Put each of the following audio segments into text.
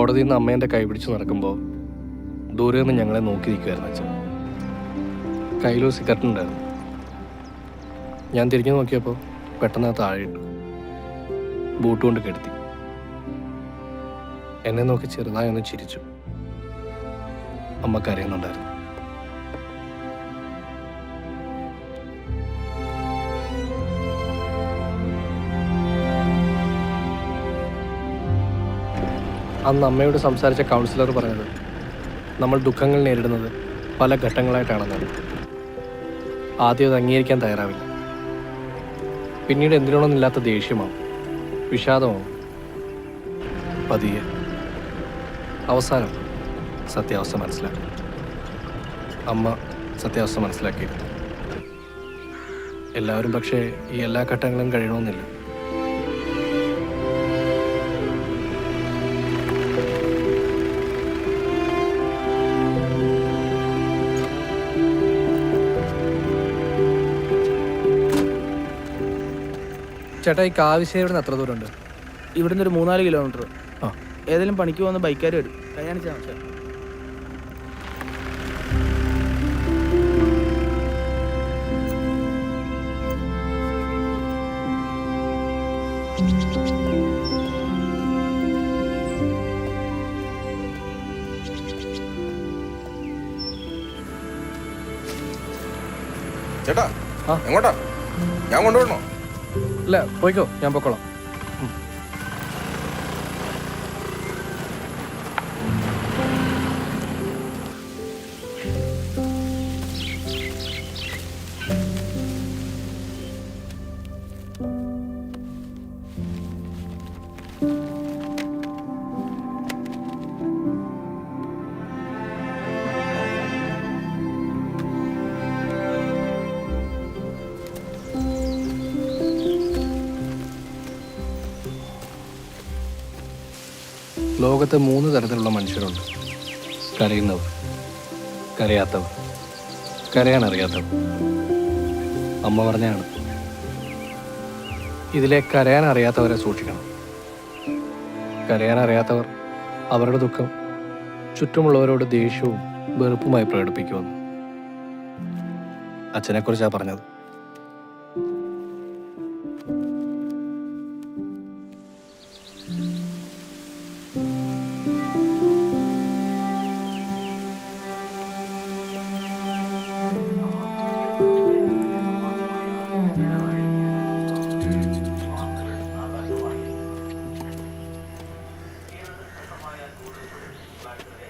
കോടതിയിൽ നിന്ന് അമ്മേൻ്റെ കൈ പിടിച്ച് നടക്കുമ്പോൾ ദൂരെ നിന്ന് ഞങ്ങളെ നോക്കി നിൽക്കുമായിരുന്നു അച്ഛൻ. കയ്യിലൊരു സിഗരറ്റ് ഉണ്ടായിരുന്നു. ഞാൻ തിരിഞ്ഞു നോക്കിയപ്പോൾ പെട്ടെന്ന് അത് താഴെ ഇട്ടു. ബൂട്ട് കൊണ്ട് കെടുത്തി. എന്നെ നോക്കി ചെറുതായി ഒന്ന് ചിരിച്ചു. അമ്മ കരയുന്നുണ്ടായിരുന്നു. അന്ന് അമ്മയോട് സംസാരിച്ച കൗൺസിലർ പറഞ്ഞത് നമ്മൾ ദുഃഖങ്ങൾ നേരിടുന്നത് പല ഘട്ടങ്ങളായിട്ടാണെന്നാണ്. ആദ്യം അത് അംഗീകരിക്കാൻ തയ്യാറാവില്ല. പിന്നീട് എന്തിനോടൊന്നില്ലാത്ത ദേഷ്യമാവും, വിഷാദമാവും. പതിയെ അവസാനം സത്യാവസ്ഥ മനസ്സിലാക്കി. അമ്മ സത്യാവസ്ഥ മനസ്സിലാക്കിയിരുന്നു. എല്ലാവരും പക്ഷേ ഈ എല്ലാ ഘട്ടങ്ങളും കഴിയണമെന്നില്ല. ചേട്ടാ, ഈ കാവശ്ശേരി എത്ര ദൂരമുണ്ട്? ഇവിടുന്ന് ഒരു 3-4 കിലോമീറ്റർ. ആ, ഏതെങ്കിലും പണിക്ക് പോകുന്ന ബൈക്കാർ വരും. കൈയാണിച്ചാൽ മതി. ചേട്ടാ, ആ? എങ്ങോട്ടാ? ഞാൻ കൊണ്ടുപോകണോ? ഇല്ല, പോയിക്കോ, ഞാൻ പൊക്കോളാം. ലോകത്ത് 3 തരത്തിലുള്ള മനുഷ്യരുണ്ട്. കരയുന്നവർ, കരയാത്തവർ, കരയാനറിയാത്തവർ. അമ്മ പറഞ്ഞാണ്, ഇതിലെ കരയാനറിയാത്തവരെ സൂക്ഷിക്കണം. കരയാനറിയാത്തവർ അവരുടെ ദുഃഖം ചുറ്റുമുള്ളവരോട് ദേഷ്യവും വെറുപ്പുമായി പ്രകടിപ്പിക്കുമെന്ന്. അച്ഛനെക്കുറിച്ചാണ് പറഞ്ഞത്.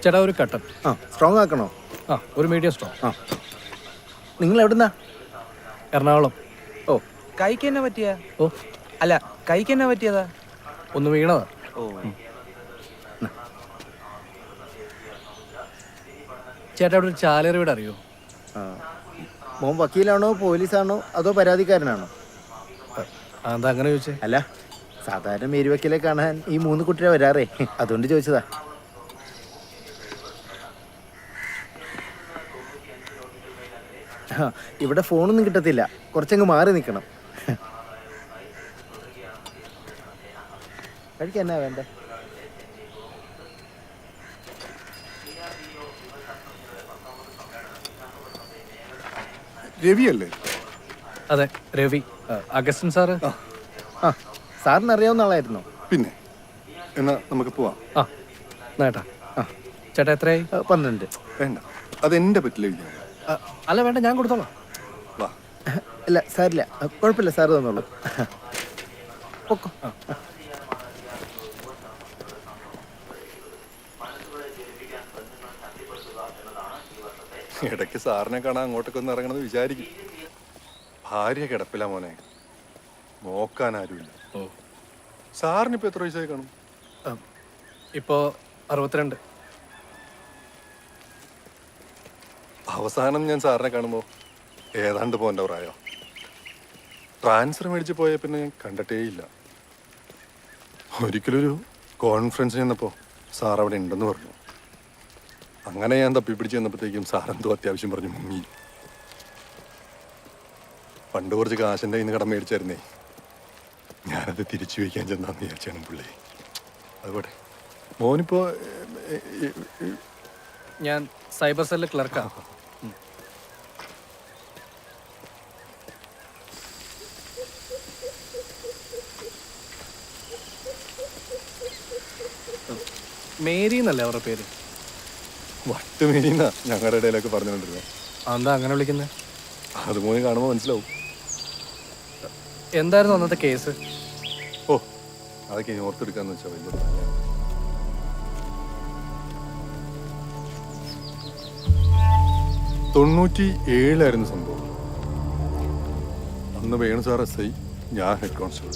ചേട്ടാ, ഒരു കട്ടൻ. ആ, സ്ട്രോങ് ആക്കണോ? ആ, ഒരു മീഡിയം സ്ട്രോങ്. ആ, നിങ്ങൾ എവിടുന്നാ? എറണാകുളം. ഓ, കൈക്ക് തന്നെ പറ്റിയ? ഓ, അല്ല, കൈക്ക് തന്നെ പറ്റിയതാ? ഒന്ന് വീണതാ. ഓ, ചേട്ടാ, അവിടെ ഒരു ചാലേറി വീട് അറിയോ? ആ, മോൻ വക്കീലാണോ പോലീസാണോ അതോ പരാതിക്കാരനാണോ? എന്താ അങ്ങനെ ചോദിച്ചേ? അല്ല, സാധാരണ മേരുവക്കീലെ കാണാൻ ഈ 3 കുട്ടിയെ വരാറേ, അതുകൊണ്ട് ചോദിച്ചതാ. ഇവിടെ ഫോണൊന്നും കിട്ടത്തില്ല, കുറച്ചങ്ങ് മാറി നിൽക്കണം. കഴിക്കാൻ എന്നാ വേണ്ടേ? രവിയല്ലേ? അതെ, രവി. Augustine sir. ആ, സാറിന് അറിയാവുന്ന ആളായിരുന്നോ? പിന്നെ എന്നാ നമുക്ക് പോവാം. ആ, നേട്ടാ. ആ, ചേട്ടാ, എത്രയായി? 12. വേണ്ട, അതെന്റെ പറ്റില്ല. അല്ല, വേണ്ട, ഞാൻ കൊടുത്തോളാം. വാ. അല്ല, സാരില്ല, കുഴപ്പമില്ല, സാറ് തന്നോളൂ. പൊക്കോ. ഇടയ്ക്ക് സാറിനെ കാണാൻ അങ്ങോട്ടൊക്കെ ഒന്ന് ഇറങ്ങണമെന്ന് വിചാരിക്കും. ഭാര്യ കിടപ്പില്ല മോനെ, നോക്കാൻ ആരുമില്ല. ഓ, സാറിനിപ്പോ എത്ര വയസ്സായി കാണും? ഇപ്പോൾ 62. അവസാനം ഞാൻ സാറിനെ കാണുമ്പോൾ ഏതാണ്ട് പോൻ്റെ പ്രായോ. ട്രാൻസ്ഫർ മേടിച്ച് പോയ പിന്നെ ഞാൻ കണ്ടിട്ടേയില്ല. ഒരിക്കലൊരു കോൺഫറൻസിന് ചെന്നപ്പോൾ സാർ അവിടെ ഉണ്ടെന്ന് പറഞ്ഞു. അങ്ങനെ ഞാൻ തപ്പിപ്പിടിച്ച് ചെന്നപ്പോഴത്തേക്കും സാറെന്തോ അത്യാവശ്യം പറഞ്ഞു മുങ്ങി. പണ്ട് കുറച്ച് കാശിൻ്റെ ഇന്ന് കടം മേടിച്ചായിരുന്നേ, ഞാനത് തിരിച്ചു വയ്ക്കാൻ ചെന്നാന്ന് വിചാരിച്ചാണ് പുള്ളി. അതുപോലെ മോനിപ്പോ ഞാൻ സൈബർ സെല്ലിൽ ക്ലർക്കാണ്. മേരി എന്നല്ലേ അവരുടെ പേര്? വട്ടുമീന ഞങ്ങളുടെ ഇടയിലൊക്കെ പറഞ്ഞുകൊണ്ടിരുന്നത്. എന്താ അങ്ങനെ വിളിക്കുന്നത്? അത് മോന് കാണുമ്പോൾ മനസ്സിലാവും. എന്തായിരുന്നു അന്നത്തെ കേസ്? ഓ, അതൊക്കെ ഇനി ഓർത്തെടുക്കാന്ന് വെച്ചാൽ വലിയ പണിയാ. 97 സംഭവം. അന്ന് വേണു സാർ SI, ഞാൻ ഹെഡ് കോൺസ്റ്റബിൾ.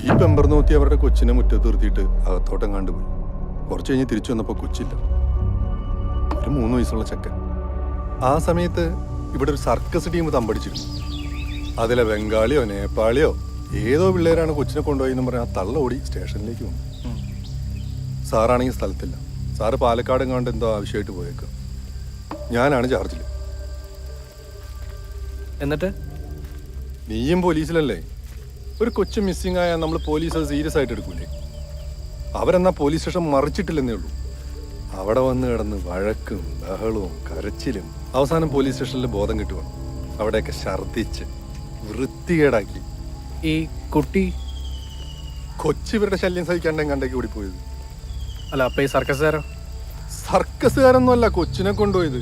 ഈ പെമ്പർ നോത്തി അവരുടെ കൊച്ചിനെ മുറ്റത്ത് നിർത്തിയിട്ട് അകത്തോട്ടം കണ്ടുപോയി. കുറച്ച് കഴിഞ്ഞ് തിരിച്ചു വന്നപ്പോൾ കൊച്ചില്ല. ഒരു 3 വയസ്സുള്ള ചെക്കൻ. ആ സമയത്ത് ഇവിടെ ഒരു സർക്കസ് ടീം തമ്പടിച്ചിരുന്നു. അതിലെ ബംഗാളിയോ നേപ്പാളിയോ ഏതോ പിള്ളേരാണ് കൊച്ചിനെ കൊണ്ടുപോയി എന്ന് പറഞ്ഞാൽ തള്ള ഓടി സ്റ്റേഷനിലേക്ക് വന്നു. സാറാണെങ്കിൽ സ്ഥലത്തില്ല. സാറ് പാലക്കാട് കണ്ട് എന്തോ ആവശ്യമായിട്ട് പോയേക്കുക. ഞാനാണ് ചാർജിൽ. എന്നിട്ട് നീയും പോലീസിലല്ലേ? ഒരു കൊച്ചു മിസ്സിംഗ് ആയാൽ നമ്മൾ പോലീസ് അത് സീരിയസ് ആയിട്ട് എടുക്കൂലേ? അവരെന്നാ പോലീസ് സ്റ്റേഷൻ മറിച്ചിട്ടില്ലെന്നേ ഉള്ളൂ. അവിടെ വന്ന് കിടന്ന് വഴക്കും ബഹളവും കരച്ചിലും. അവസാനം പോലീസ് സ്റ്റേഷനിൽ ബോധം കിട്ടുക. അവിടെയൊക്കെ ഛർദ്ദിച്ച് വൃത്തികേടാക്കി. ഈ കുട്ടി കൊച്ചിവരുടെ ശല്യം സഹിക്കാണ്ട് എങ്ങാണ്ടേക്ക് ഓടിപ്പോയത്. അല്ല, അപ്പൊ ഈ സർക്കസുകാരോ? സർക്കസുകാരൊന്നും അല്ല കൊച്ചിനെ കൊണ്ടുപോയത്.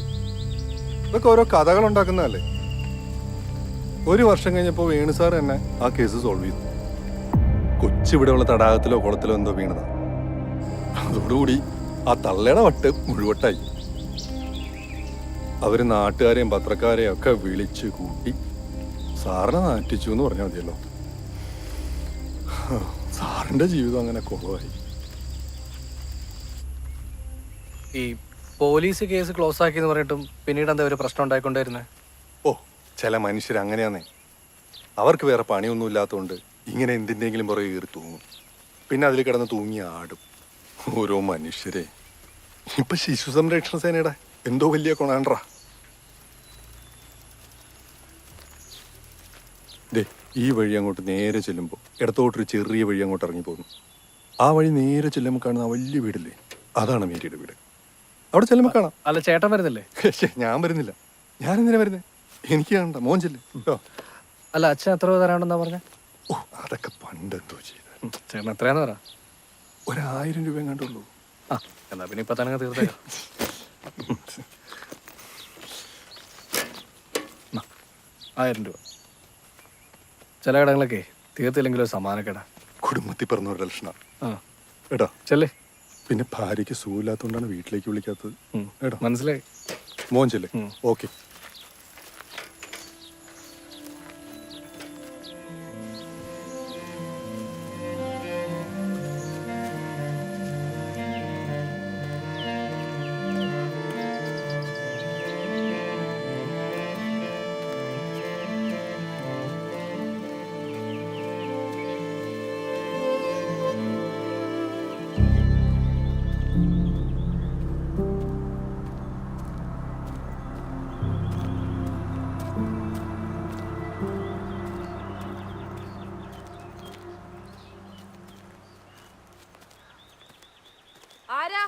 ഇതൊക്കെ ഓരോ കഥകൾ ഉണ്ടാക്കുന്നതല്ലേ. 1 വർഷം കഴിഞ്ഞപ്പോൾ വേണു സാർ തന്നെ ആ കേസ് സോൾവ് ചെയ്തു. കൊച്ചിവിടെയുള്ള തടാകത്തിലോ കുളത്തിലോ എന്തോ വീണതാ. അതോടുകൂടി ആ തള്ളയുടെ വട്ട് മുഴുവട്ടായി. അവര് നാട്ടുകാരെയും പത്രക്കാരെയും ഒക്കെ വിളിച്ച് കൂട്ടി സാറിനെ നാറ്റിച്ചു എന്ന് പറഞ്ഞാൽ മതിയല്ലോ. സാറിന്റെ ജീവിതം അങ്ങനെ കുറവായി. ഈ പോലീസ് കേസ് ക്ലോസ് ആക്കി എന്ന് പറഞ്ഞിട്ടും പിന്നീട് എന്താ ഒരു പ്രശ്നം ഉണ്ടായിക്കൊണ്ടിരുന്നത്? ഓ, ചില മനുഷ്യർ അങ്ങനെയാന്നേ. അവർക്ക് വേറെ പണിയൊന്നും ഇല്ലാത്തതുകൊണ്ട് ഇങ്ങനെ എന്തിൻ്റെങ്കിലും പുറകെ കയറി തൂങ്ങും. പിന്നെ അതിൽ കിടന്ന് തൂങ്ങി ആടും. ഓരോ മനുഷ്യരെ. ഇപ്പൊ ശിശു സംരക്ഷണ സേനയുടെ എന്തോ വലിയ കൊണാണ്ട്രാ. ദേ, ഈ വഴി അങ്ങോട്ട് നേരെ ചെല്ലുമ്പോൾ ഇടത്തോട്ടൊരു ചെറിയ വഴി അങ്ങോട്ട് ഇറങ്ങി പോകുന്നു. ആ വഴി നേരെ ചെല്ലുമ്പോൾ കാണുന്ന ആ വലിയ വീടില്ലേ, അതാണ് മേരിയുടെ വീട്. അവിടെ ചെല്ലുമ്പോൾ കാണാം. അല്ല, ചേട്ടൻ വരുന്നില്ലേ? ഞാൻ വരുന്നില്ല. ഞാൻ എന്തിനാ വരുന്നേ? എനിക്ക് കാണണ്ട. മോൻ ചെല്ല്. അല്ല, അച്ഛൻ എത്ര രൂപ തരാണ്ടെന്നാ പറഞ്ഞ? ഓ, അതൊക്കെ പണ്ടെന്തോ ചെയ്ത. ചേട്ടൻ എത്രയാന്ന് പറ. 1000 രൂപ കണ്ടുള്ളൂ. ആ, എന്നാ പിന്നെ ഇപ്പൊ തന്നെ തീർത്തേക്കാം. 1000 രൂപ. ചില കടകളൊക്കെ തീർത്തില്ലെങ്കിൽ ഒരു സമാനക്കേടാ. കുടുംബത്തിൽ പറഞ്ഞവരുടെ ലക്ഷണ. ആ, എടാ ചെല്ലേ. പിന്നെ ഭാര്യയ്ക്ക് സുഖമില്ലാത്തതുകൊണ്ടാണ് വീട്ടിലേക്ക് വിളിക്കാത്തത്. എടാ, മനസ്സിലായി. മോൻ ചെല്ലേ. ഓക്കെ. ആരാ?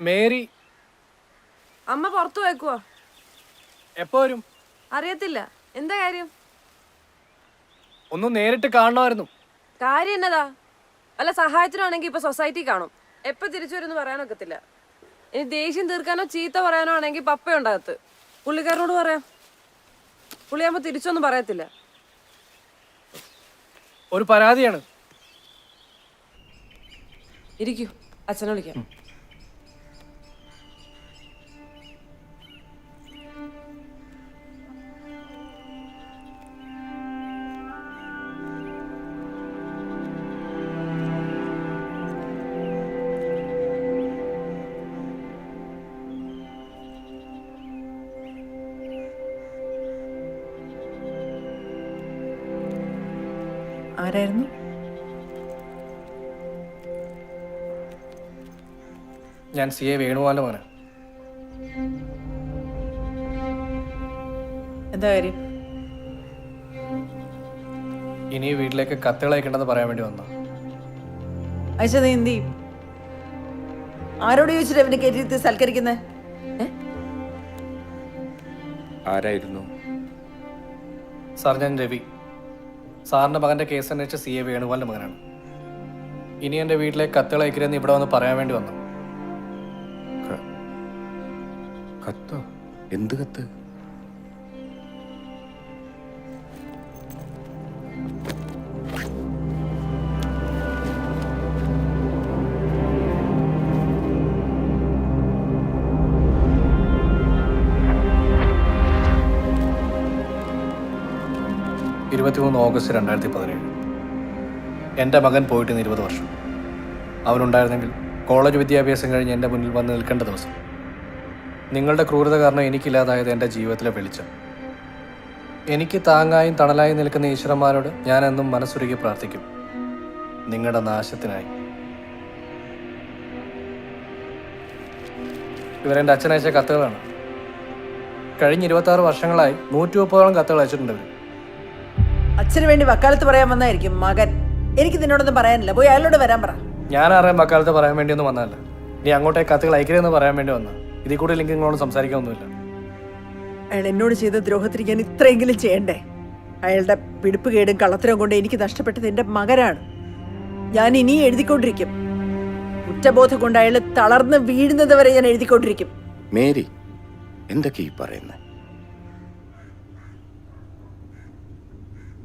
മേരി അമ്മ പുറത്തു പോയേക്കുവാ. എപ്പോ വരും? അറിയത്തില്ല. എന്താ കാര്യം? ഒന്ന് നേരിട്ട് കാണണമായിരുന്നു. കാര്യം എന്നതാ? വല്ല സഹായത്തിനാണെങ്കിൽ ഇപ്പൊ സൊസൈറ്റി കാണും. എപ്പോ തിരിച്ചു വരുമെന്ന് പറയാനൊക്കത്തില്ല. ഇനി ദേഷ്യം തീർക്കാനോ ചീത്ത പറയാനോ ആണെങ്കിൽ പപ്പയുണ്ടാകത്ത്. പുള്ളിക്കാരനോട് പറയാം. പുള്ളിയാകുമ്പോ തിരിച്ചൊന്നും പറയത്തില്ല. ഒരു പരാതിയാണ്. ഇരിക്കൂ, അച്ഛനെ വിളിക്കാം. ആരായിരുന്നു? ഞാൻ CA വേണുവാന്റെ മോനെ. എന്താ കാര്യം? ഇനി ഈ വീട്ടിലേക്ക് കത്തുകൾ അയക്കേണ്ടെന്ന് പറയാൻ വേണ്ടി വന്ന. അയച്ചാ നീ എന്ത് ചെയ്യും? ആരോട് ചോദിച്ചിട്ട് അവനെ കയറ്റി സൽക്കരിക്കുന്നേ? ആരായിരുന്നു? സാർ, ഞാൻ രവി. സാറിൻ്റെ മകൻ്റെ കേസ് അന്വേഷിച്ച CA വേണുഗോപാലിൻ്റെ മകനാണ്. ഇനി എൻ്റെ വീട്ടിലേക്ക് കത്തുകൾ അയക്കരുതെന്ന് ഇവിടെ വന്ന് പറയാൻ വേണ്ടി വന്നു. കത്തോ? എന്ത് കത്ത്? August 2017. എൻ്റെ മകൻ പോയിട്ട് 20 വർഷം. അവനുണ്ടായിരുന്നെങ്കിൽ കോളേജ് വിദ്യാഭ്യാസം കഴിഞ്ഞ് എൻ്റെ മുന്നിൽ വന്ന് നിൽക്കേണ്ട ദിവസം. നിങ്ങളുടെ ക്രൂരത കാരണം എനിക്കില്ലാതായത് എൻ്റെ ജീവിതത്തിലെ വെളിച്ചം. എനിക്ക് താങ്ങായും തണലായും നിൽക്കുന്ന ഈശ്വരന്മാരോട് ഞാൻ എന്നും മനസ്സുരുകി പ്രാർത്ഥിക്കും, നിങ്ങളുടെ നാശത്തിനായി. ഇവരെൻ്റെ അച്ഛനയച്ച കത്തുകളാണ്. കഴിഞ്ഞ 26 വർഷങ്ങളായി 130ഓളം കത്തുകൾ അയച്ചിട്ടുണ്ട് ഇവർ. അച്ഛന് വേണ്ടി വക്കാലത്ത് പറയാൻ വന്നായിരിക്കും മകൻ. എനിക്ക് നിന്നോടൊന്നും പറയാനില്ല, പോയി അയാളോട് വരാൻ പറ. ഞാൻ ആരെയും വക്കാലത്ത് പറയാൻ വേണ്ടിയൊന്നും വന്നതല്ല. നീ അങ്ങോട്ടേക്ക് കത്തുകൾ അയക്കരുതെന്ന് പറയാൻ വേണ്ടി വന്ന. ഇതിൽ കൂടെ എനിക്ക് നിങ്ങളോട് സംസാരിക്കാനൊന്നുമില്ല. അയാൾ എന്നോട് ചെയ്ത ദ്രോഹത്തിന് ഞാൻ ഇത്രയെങ്കിലും ചെയ്യണ്ടേ? അയാളുടെ പിടിപ്പ് കേടും കള്ളത്തരവും കൊണ്ട് എനിക്ക് നഷ്ടപ്പെട്ടത് എൻ്റെ മകനാണ്. ഞാൻ ഇനിയും എഴുതിക്കൊണ്ടിരിക്കും. കുറ്റബോധം കൊണ്ട് അയാൾ തളർന്ന് വീഴുന്നത് വരെ ഞാൻ എഴുതിക്കൊണ്ടിരിക്കും. മേരി, എന്തൊക്കെ ഈ പറയുന്നത്?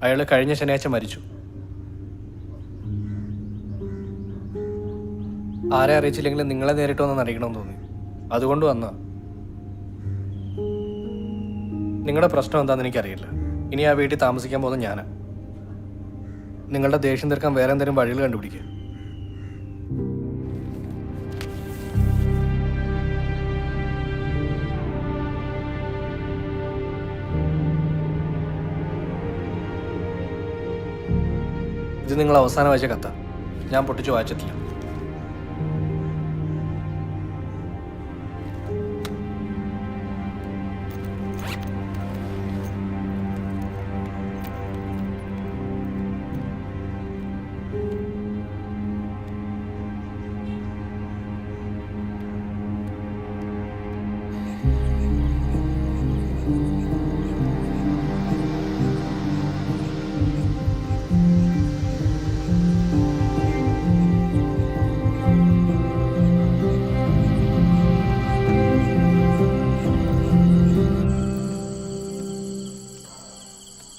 അയാൾ കഴിഞ്ഞ ശനിയാഴ്ച മരിച്ചു. ആരെ അറിയിച്ചില്ലെങ്കിലും നിങ്ങളെ നേരിട്ട് വന്ന് അറിയിക്കണമെന്ന് തോന്നി. അതുകൊണ്ട് വന്ന. നിങ്ങളുടെ പ്രശ്നം എന്താണെന്ന് എനിക്കറിയില്ല. ഇനി ആ വീട്ടിൽ താമസിക്കാൻ പോകുന്നത് ഞാനാ. നിങ്ങളുടെ ദേഷ്യം തീർക്കാൻ വേറെ എന്തെങ്കിലും വഴികൾ കണ്ടുപിടിക്കുക. ഇത് നിങ്ങൾ അവസാനം വായിച്ച കഥ. ഞാൻ പൊട്ടിച്ചു വായിച്ചിട്ടില്ല.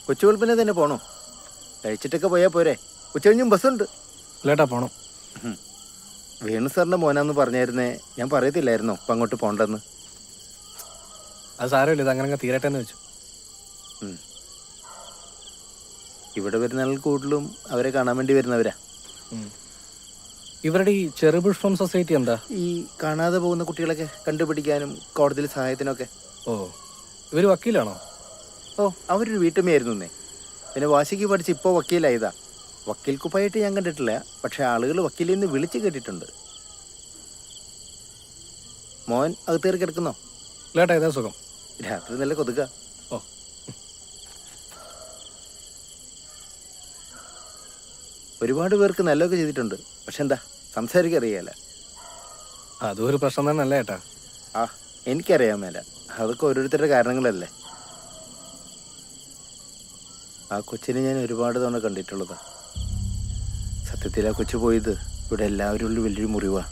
കൊച്ചുവെളുപ്പിനെ തന്നെ പോണോ? കഴിച്ചിട്ടൊക്കെ പോയാൽ പോരെ? ഉച്ചകഴിഞ്ഞും ബസ്സുണ്ട്. ലേട്ടാ പോണം. വേണു സാറിൻ്റെ മോനാന്ന് പറഞ്ഞായിരുന്നേ, ഞാൻ പറയത്തില്ലായിരുന്നോ ഇപ്പം അങ്ങോട്ട് പോണ്ടെന്ന്? അത് സാരമില്ല, ഇത് അങ്ങനെ തീരട്ടെ എന്ന് വെച്ചു. ഇവിടെ വരുന്ന ആൾ കൂടുതലും അവരെ കാണാൻ വേണ്ടി വരുന്നവരാ. ഇവരുടെ ഈ ചെറുപുഷ്പം സൊസൈറ്റി എന്താ? ഈ കാണാതെ പോകുന്ന കുട്ടികളൊക്കെ കണ്ടുപിടിക്കാനും കോടതിയിൽ സഹായത്തിനൊക്കെ. ഓ, ഇവർ വക്കീലാണോ? ഓ, അവരൊരു വീട്ടമ്മയായിരുന്നേ. പിന്നെ വാശിക്ക് പഠിച്ച് ഇപ്പോൾ വക്കീലായതാ. വക്കീൽ കുപ്പായിട്ട് ഞാൻ കണ്ടിട്ടില്ല, പക്ഷെ ആളുകൾ വക്കീലിൽ നിന്ന് വിളിച്ച് കേട്ടിട്ടുണ്ട്. മോൻ അകത്തേറി കിടക്കുന്നോ? ലേട്ടാ, ഇതാ സുഖം. രാത്രി നല്ല കൊതുക. ഓ, ഒരുപാട് പേർക്ക് നല്ലതൊക്കെ ചെയ്തിട്ടുണ്ട്, പക്ഷെ എന്താ സംസാരിക്കറിയാല. അതും ഒരു പ്രശ്നം തന്നെയല്ലേ ഏട്ടാ? ആ, എനിക്കറിയാൻ മേല. അതൊക്കെ ഓരോരുത്തരുടെ കാരണങ്ങളല്ലേ. ആ കൊച്ചിനെ ഞാൻ ഒരുപാട് തവണ കണ്ടിട്ടുള്ളതാ. സത്യത്തിൽ ആ കൊച്ചു പോയത് ഇവിടെ എല്ലാവരും ഉള്ളിൽ വലിയൊരു മുറിവാ.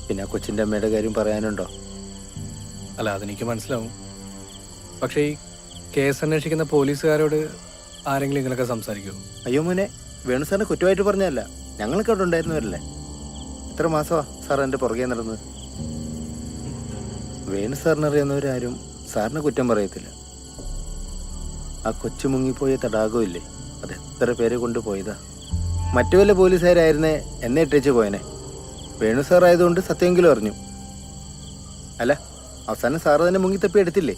പിന്നെ ആ കൊച്ചിൻ്റെ അമ്മയുടെ കാര്യം പറയാനുണ്ടോ? അല്ല, അതെനിക്ക് മനസ്സിലാവും. പക്ഷേ ഈ കേസ് അന്വേഷിക്കുന്ന പോലീസുകാരോട് ആരെങ്കിലും ഇങ്ങനെയൊക്കെ സംസാരിക്കുമോ? അയ്യോ മോനെ, വേണു സാറിനെ കുറ്റമായിട്ട് പറഞ്ഞതല്ല, ഞങ്ങളൊക്കെ അവിടെ ഉണ്ടായിരുന്നവരല്ലേ. എത്ര മാസമാ സാർ എൻ്റെ പുറകെ നടന്നത്. വേണു സാറിനറിയാവുന്നവരാരും സാറിന് കുറ്റം പറയത്തില്ല. ആ കൊച്ചു മുങ്ങിപ്പോയ തടാകമില്ലേ, അത് എത്ര പേരെ കൊണ്ടുപോയതാ. മറ്റു വല്ല പോലീസുകാരായിരുന്നേ എന്നെ ഇട്ടേച്ച് പോയനെ. വേണു സാർ ആയതുകൊണ്ട് സത്യമെങ്കിലും അറിഞ്ഞു. അല്ല, അവസാനം സാറ് തന്നെ മുങ്ങിത്തപ്പി എടുത്തില്ലേ?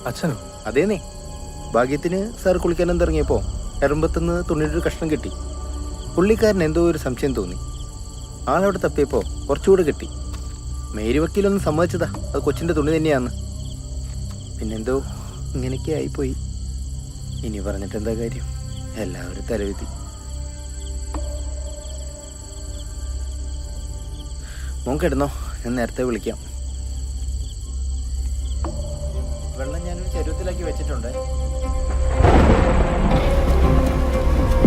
അച്ഛനോ? അതേന്നേ. ഭാഗ്യത്തിന് സാർ കുളിക്കാനെന്ന് ഇറങ്ങിയപ്പോൾ എറുമ്പത്തുനിന്ന് തുണിയുടെ ഒരു കഷ്ണം കിട്ടി. പുള്ളിക്കാരൻ എന്തോ ഒരു സംശയം തോന്നി. ആളവിടെ തപ്പിയപ്പോൾ കുറച്ചുകൂടെ കിട്ടി. മേരി വക്കീലൊന്നും സമ്മതിച്ചതാ അത് കൊച്ചിൻ്റെ തുണി തന്നെയാന്ന്. പിന്നെന്തോ ഇങ്ങനെയൊക്കെ ആയിപ്പോയി. ഇനി പറഞ്ഞിട്ട് എന്താ കാര്യം? എല്ലാവരും തലവിധി. മോൻ കിടന്നോ, ഞാൻ നേരത്തെ വിളിക്കാം. വെള്ളം ഞാനൊരു ചരുവത്തിലാക്കി വെച്ചിട്ടുണ്ട്.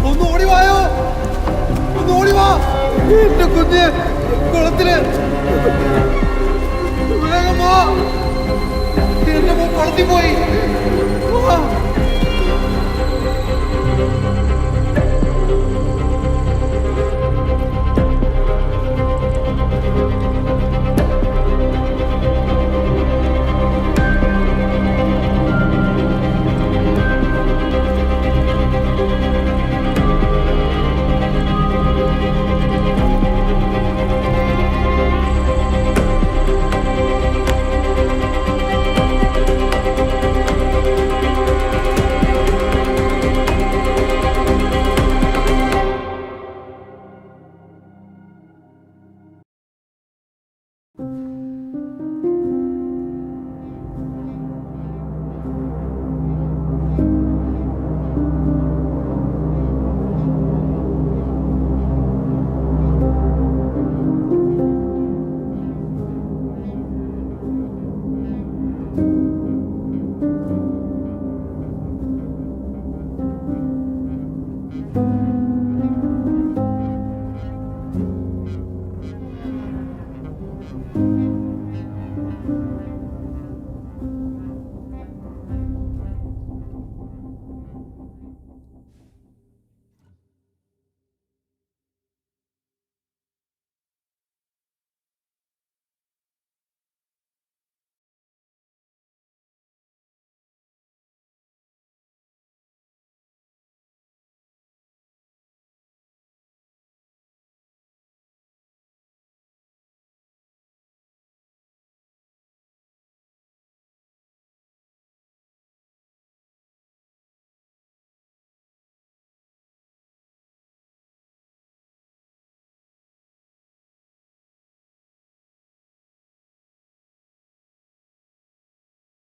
ഒന്ന് ഓടി വായോ, ഒന്ന് ഓടി വാ, എന്റെ കുഞ്ഞ് കുളത്തില്. വേഗം വാ, എന്റെ മോൻ കുളത്തിൽ പോയി. വാ.